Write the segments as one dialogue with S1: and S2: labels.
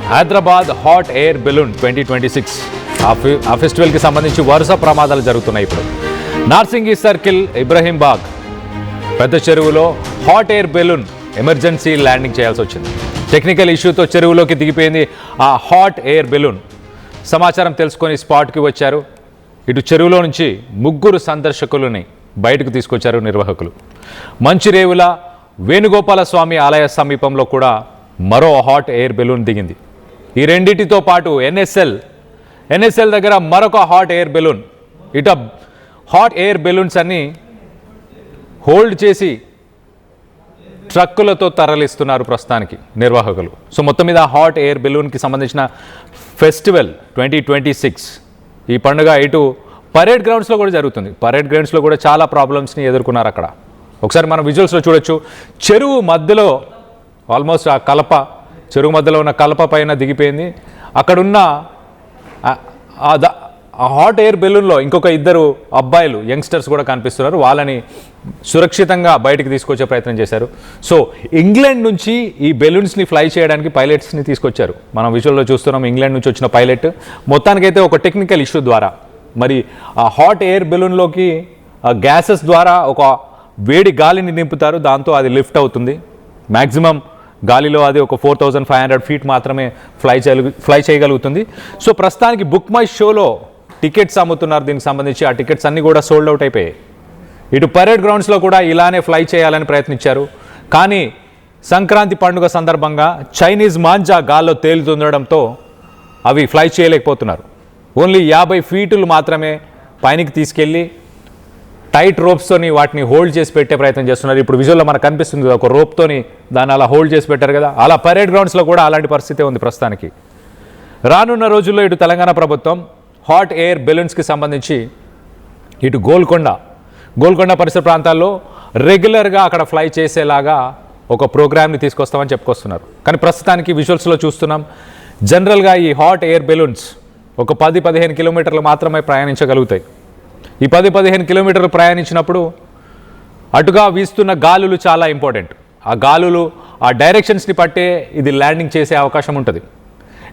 S1: Hyderabad hot air balloon 2026 ఆ ఫెస్టివల్కి సంబంధించి వరుస ప్రమాదాలు జరుగుతున్నాయి. ఇప్పుడు నార్సింగి సర్కిల్, ఇబ్రహీంబాగ్ పెద్ద చెరువులో hot air balloon emergency landing చేయాల్సి వచ్చింది. టెక్నికల్ ఇష్యూతో చెరువులోకి దిగిపోయింది ఆ హాట్ ఎయిర్ బెలూన్. సమాచారం తెలుసుకొని స్పాట్కి వచ్చారు. ఇటు చెరువులో నుంచి 3 సందర్శకులని బయటకు తీసుకొచ్చారు నిర్వాహకులు. మంచిరేవుల వేణుగోపాల స్వామి ఆలయ సమీపంలో కూడా మరో హాట్ ఎయిర్ బెలూన్ దిగింది. ఈ రెండింటితో పాటు ఎన్ఎస్ఎల్ దగ్గర మరొక హాట్ ఎయిర్ బెలూన్. ఇట హాట్ ఎయిర్ బెలూన్స్ అన్ని హోల్డ్ చేసి ట్రక్కులతో తరలిస్తున్నారు ప్రస్తుతానికి నిర్వాహకులు. సో మొత్తం మీద హాట్ ఎయిర్ బెలూన్కి సంబంధించిన ఫెస్టివల్ 2026 ఈ పండుగ ఇటు పరేడ్ గ్రౌండ్స్లో కూడా జరుగుతుంది. పరేడ్ గ్రౌండ్స్లో కూడా చాలా ప్రాబ్లమ్స్ని ఎదుర్కొన్నారు అక్కడ. ఒకసారి మనం విజువల్స్లో చూడొచ్చు. చెరువు మధ్యలో ఆల్మోస్ట్ ఆ చెరువు మధ్యలో ఉన్న కలప పైన దిగిపోయింది. అక్కడున్న ఆ హాట్ ఎయిర్ బెలూన్లో ఇంకొక 2 అబ్బాయిలు యంగ్స్టర్స్ కూడా కనిపిస్తున్నారు. వాళ్ళని సురక్షితంగా బయటికి తీసుకొచ్చే ప్రయత్నం చేశారు. సో ఇంగ్లాండ్ నుంచి ఈ బెలూన్స్ని ఫ్లై చేయడానికి పైలట్స్ని తీసుకొచ్చారు. మనం విజువల్లో చూస్తున్నాం ఇంగ్లాండ్ నుంచి వచ్చిన పైలట్. మొత్తానికైతే ఒక టెక్నికల్ ఇష్యూ ద్వారా మరి ఆ హాట్ ఎయిర్ బెలూన్లోకి గ్యాసెస్ ద్వారా ఒక వేడి గాలిని నింపుతారు. దాంతో అది లిఫ్ట్ అవుతుంది. మ్యాక్సిమం గాలిలో అది ఒక 4500 ఫీట్ మాత్రమే ఫ్లై చేయగలుగుతుంది. సో ప్రస్తుతానికి బుక్ మై షోలో టికెట్స్ అమ్ముతున్నారు దీనికి సంబంధించి. ఆ టికెట్స్ అన్నీ కూడా సోల్డ్ అవుట్ అయిపోయాయి. ఇటు పరేడ్ గ్రౌండ్స్లో కూడా ఇలానే ఫ్లై చేయాలని ప్రయత్నించారు. కానీ సంక్రాంతి పండుగ సందర్భంగా చైనీస్ మాంజా గాల్లో తేలుతుండడంతో అవి ఫ్లై చేయలేకపోతున్నారు. ఓన్లీ 50 ఫీటులు మాత్రమే పైనకి తీసుకెళ్ళి టైట్ రోప్స్తోని వాటిని హోల్డ్ చేసి పెట్టే ప్రయత్నం చేస్తున్నారు. ఇప్పుడు విజువల్లో మనకు కనిపిస్తుంది ఒక రోప్తోని దాన్ని అలా హోల్డ్ చేసి పెట్టారు కదా. అలా పరేడ్ గ్రౌండ్స్లో కూడా అలాంటి పరిస్థితి ఉంది ప్రస్తుతానికి. రానున్న రోజుల్లో ఇటు తెలంగాణ ప్రభుత్వం హాట్ ఎయిర్ బెలూన్స్కి సంబంధించి ఇటు గోల్కొండ పరిసర ప్రాంతాల్లో రెగ్యులర్గా అక్కడ ఫ్లై చేసేలాగా ఒక ప్రోగ్రామ్ని తీసుకొస్తామని చెప్పుకొస్తున్నారు. కానీ ప్రస్తుతానికి విజువల్స్లో చూస్తున్నాం జనరల్గా ఈ హాట్ ఎయిర్ బెలూన్స్ ఒక 10-15 కిలోమీటర్లు మాత్రమే ప్రయాణించగలుగుతాయి. ఈ 10-15 కిలోమీటర్లు ప్రయాణించినప్పుడు అటుగా వీస్తున్న గాలులు చాలా ఇంపార్టెంట్. ఆ గాలులు ఆ డైరెక్షన్స్ని పట్టే ఇది ల్యాండింగ్ చేసే అవకాశం ఉంటుంది.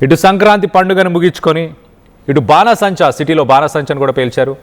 S1: ఇటు సంక్రాంతి పండుగను ముగించుకొని ఇటు సిటీలో బాణాసంచాను కూడా పేల్చారు.